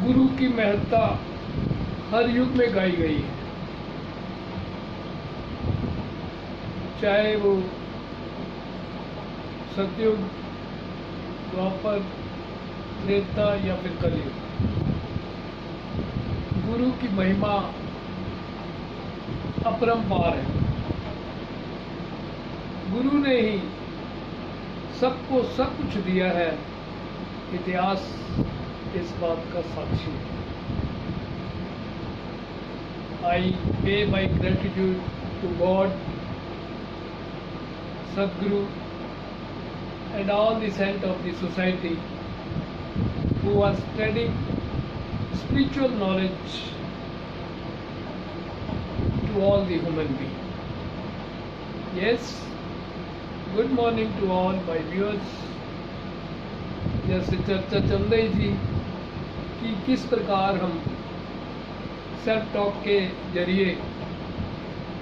गुरु की महत्ता हर युग में गाई गई है, चाहे वो सतयुग, द्वापर, त्रेता या फिर कलयुग। गुरु की महिमा अपरंपार है। गुरु ने ही सबको सब कुछ दिया है। इतिहास इस बात का साक्षी है। I pay my gratitude to God, Sadguru, and all the saints of the society who are spreading spiritual knowledge to all the human beings. Yes, good morning to all my viewers. जैसे चर्चा चल रही थी कि किस प्रकार हम self talk के जरिए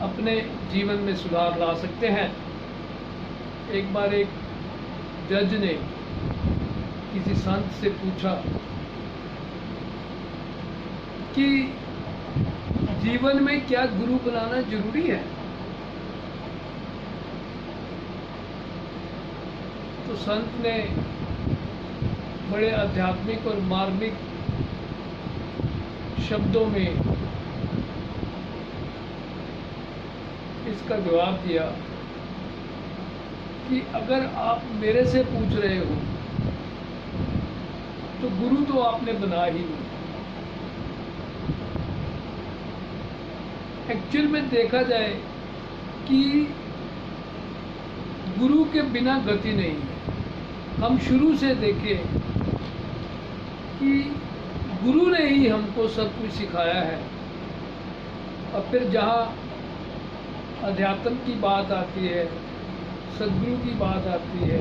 अपने जीवन में सुधार ला सकते हैं। एक बार एक जज ने किसी संत से पूछा कि जीवन में क्या गुरु बनाना जरूरी है। तो संत ने बड़े आध्यात्मिक और मार्मिक शब्दों में इसका जवाब दिया कि अगर आप मेरे से पूछ रहे हो तो गुरु तो आपने बना ही नहीं। एक्चुअल में देखा जाए कि गुरु के बिना गति नहीं है। हम शुरू से देखें कि गुरु ने ही हमको सब कुछ सिखाया है। और फिर जहाँ अध्यात्म की बात आती है, सदगुरु की बात आती है,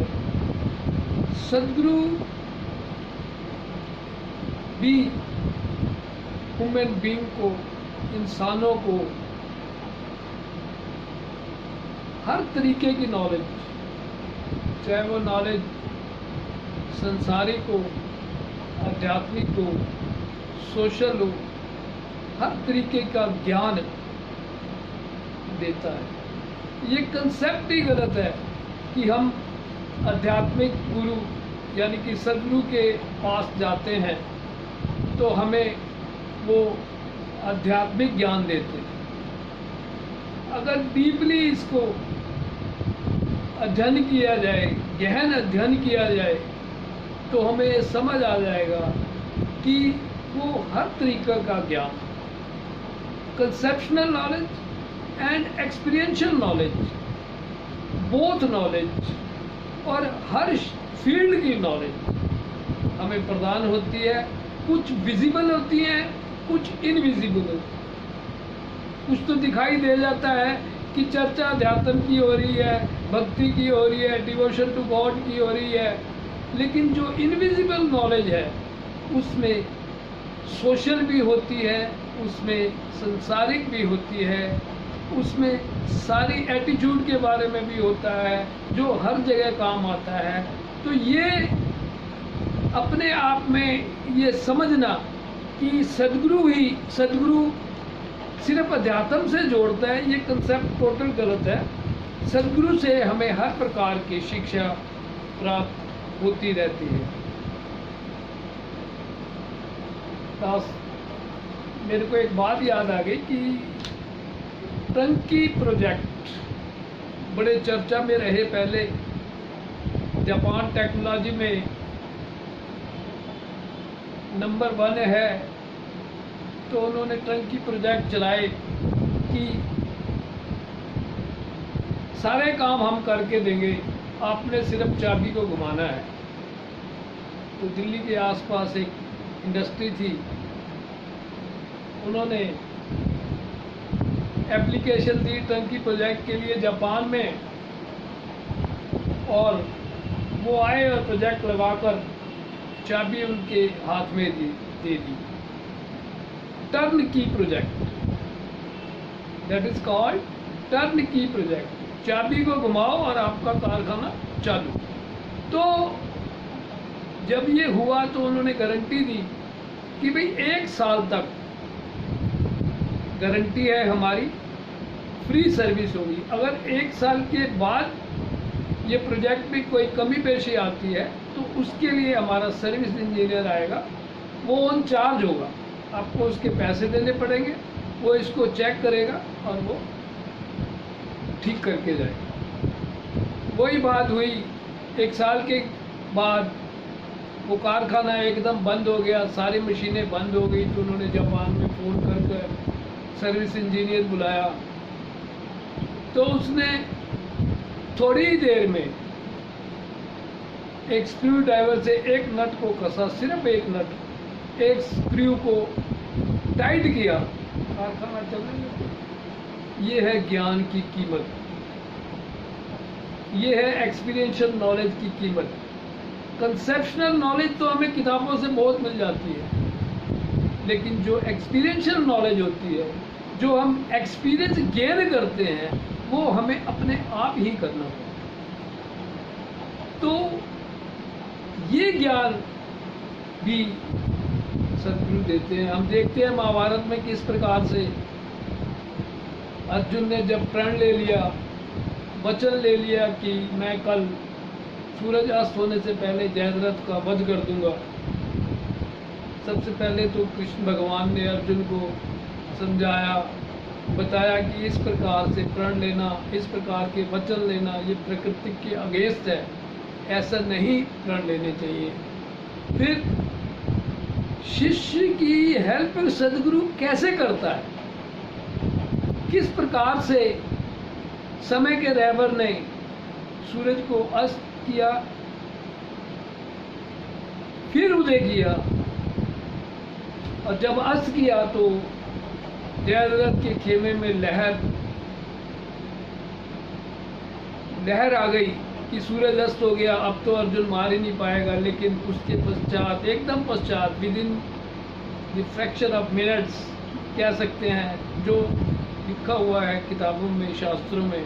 सदगुरु भी ह्यूमन बीइंग को, इंसानों को हर तरीके की नॉलेज, चाहे वो नॉलेज संसारिक हो, आध्यात्मिक हो, सोशल हो, हर तरीके का ज्ञान देता है। ये कंसेप्ट ही गलत है कि हम आध्यात्मिक गुरु यानी कि सदगुरु के पास जाते हैं तो हमें वो आध्यात्मिक ज्ञान देते हैं। अगर डीपली इसको अध्ययन किया जाए, गहन अध्ययन किया जाए, तो हमें समझ आ जाएगा कि वो हर तरीके का ज्ञान, conceptional knowledge and experiential knowledge, both knowledge और हर फील्ड की नॉलेज हमें प्रदान होती है। कुछ विजिबल होती हैं, कुछ इनविजिबल होती हैं। कुछ तो दिखाई दे जाता है कि चर्चा अध्यात्म की हो रही है, भक्ति की हो रही है, डिवोशन टू गॉड की हो रही है, लेकिन जो इनविजिबल नॉलेज है उसमें सोशल भी होती है, उसमें संसारिक भी होती है, उसमें सारी एटीट्यूड के बारे में भी होता है जो हर जगह काम आता है। तो ये अपने आप में ये समझना कि सदगुरु सिर्फ अध्यात्म से जोड़ता है, ये कंसेप्ट टोटल गलत है। सदगुरु से हमें हर प्रकार की शिक्षा प्राप्त होती रहती है। मेरे को एक बात याद आ गई कि टंकी प्रोजेक्ट बड़े चर्चा में रहे। पहले जापान टेक्नोलॉजी में नंबर 1 है, तो उन्होंने टंकी प्रोजेक्ट चलाए कि सारे काम हम करके देंगे, आपने सिर्फ चाबी को घुमाना है। तो दिल्ली के आसपास एक इंडस्ट्री थी, उन्होंने एप्लीकेशन दी टंकी प्रोजेक्ट के लिए जापान में, और वो आए और प्रोजेक्ट लगाकर चाबी उनके हाथ में दे दी। टर्न की project, that is called turn की प्रोजेक्ट। चाबी को घुमाओ और आपका कारखाना चालू। तो जब ये हुआ तो उन्होंने गारंटी दी कि भाई 1 साल तक गारंटी है हमारी, फ्री सर्विस होगी। अगर 1 साल के बाद ये प्रोजेक्ट में कोई कमी पेशी आती है तो उसके लिए हमारा सर्विस इंजीनियर आएगा, वो ऑन चार्ज होगा, आपको उसके पैसे देने पड़ेंगे, वो इसको चेक करेगा और वो ठीक करके जाएगा। वही बात हुई 1 साल के बाद वो कारखाना एकदम बंद हो गया, सारी मशीनें बंद हो गई, तो उन्होंने जापान में फ़ोन कर सर्विस इंजीनियर बुलाया, तो उसने थोड़ी ही देर में एक स्क्रू ड्राइवर से एक नट को कसा, सिर्फ एक नट, एक स्क्रू को टाइट किया, कारखाना चलने लगा। ये है ज्ञान की कीमत, ये है एक्सपीरियंशियल नॉलेज की कीमत। कंसेप्शनल नॉलेज तो हमें किताबों से बहुत मिल जाती है, लेकिन जो एक्सपीरियंशियल नॉलेज होती है, जो हम एक्सपीरियंस गेन करते हैं, वो हमें अपने आप ही करना पड़ता है। तो ये ज्ञान भी सदगुरु देते हैं। हम देखते हैं महाभारत में किस प्रकार से अर्जुन ने जब प्रण ले लिया, वचन ले लिया कि मैं कल सूरज अस्त होने से पहले जयद्रथ का वध कर दूंगा। सबसे पहले तो कृष्ण भगवान ने अर्जुन को समझाया, बताया कि इस प्रकार से प्रण लेना, इस प्रकार के वचन लेना, ये प्रकृति के अगेंस्ट है, ऐसा नहीं प्रण लेने चाहिए। फिर शिष्य की हेल्प सदगुरु कैसे करता है, किस प्रकार से समय के रहबर ने सूरज को अस्त किया, फिर उदय किया, और जब अस्त किया तो जयद्रथ के खेमे में लहर आ गई कि सूरज अस्त हो गया, अब तो अर्जुन मार ही नहीं पाएगा। लेकिन उसके पश्चात, एकदम पश्चात, with in the fraction of minutes कह सकते हैं, जो लिखा हुआ है किताबों में, शास्त्रों में,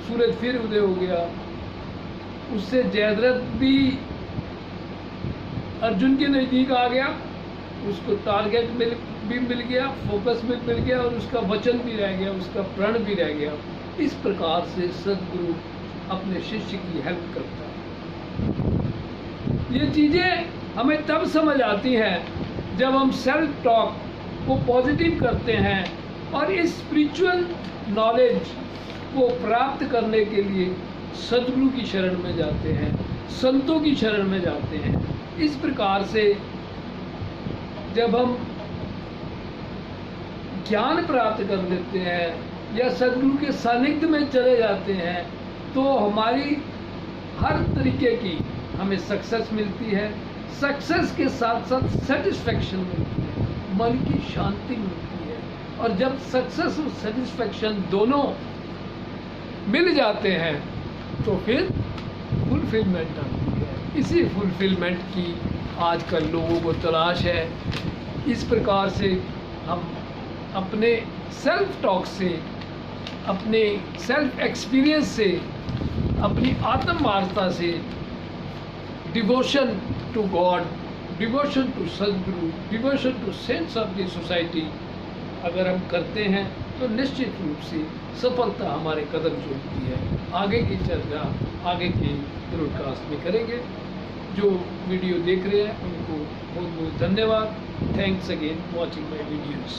सूरज फिर उदय हो गया। उससे जयद्रथ भी अर्जुन के नज़दीक आ गया, उसको टारगेट भी मिल गया, फोकस भी मिल गया, और उसका वचन भी रह गया, उसका प्रण भी रह गया। इस प्रकार से सदगुरु अपने शिष्य की हेल्प करता है। ये चीज़ें हमें तब समझ आती हैं जब हम सेल्फ टॉक को पॉजिटिव करते हैं और इस स्पिरिचुअल नॉलेज को प्राप्त करने के लिए सदगुरु की शरण में जाते हैं, संतों की शरण में जाते हैं। इस प्रकार से जब हम ज्ञान प्राप्त कर लेते हैं या सदगुरु के सानिध्य में चले जाते हैं, तो हमारी हर तरीके की हमें सक्सेस मिलती है। सक्सेस के साथ साथ सेटिस्फैक्शन मिलती है, मन की शांति मिलती है। और जब सक्सेस और सेटिस्फैक्शन दोनों मिल जाते हैं तो फिर फुलफिलमेंट आती है। इसी फुलफिलमेंट की आजकल लोगों को तलाश है। इस प्रकार से हम अपने सेल्फ टॉक से, अपने सेल्फ एक्सपीरियंस से, अपनी आत्म वार्ता से devotion to God, devotion to Sadguru, devotion to saints of the society अगर हम करते हैं तो निश्चित रूप से सफलता हमारे कदम चूमती है। आगे की चर्चा आगे के ब्रॉडकास्ट में करेंगे। जो वीडियो देख रहे हैं उनको बहुत बहुत धन्यवाद। Thanks again watching my videos.